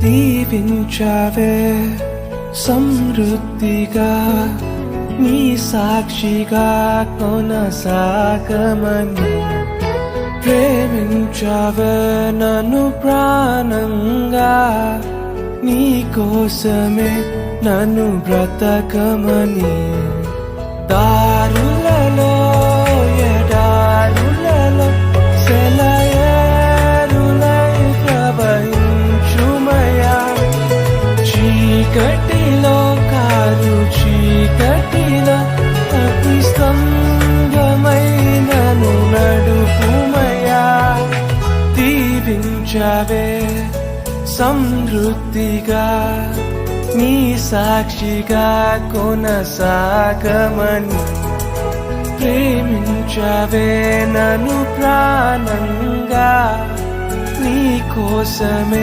దీవించావే సమృద్ధిగా నీ సాక్షిగా కొనసాగమని ప్రేమించావే నన్ను ప్రాణంగా నీ కోసమే నన్ను బ్రతకమని దారులలో ఎడారులలో సెలయేరులై ప్రవహించుమయా చీకటిలో కారు చీకటిలో అతి స్తంభమై నన్ను నడుపుమయా దీవించావే సమృద్ధిగా నీ సాక్షిగా కొనసాగమని ప్రేమించవే నన్ను ప్రాణంగా నీ కోసమే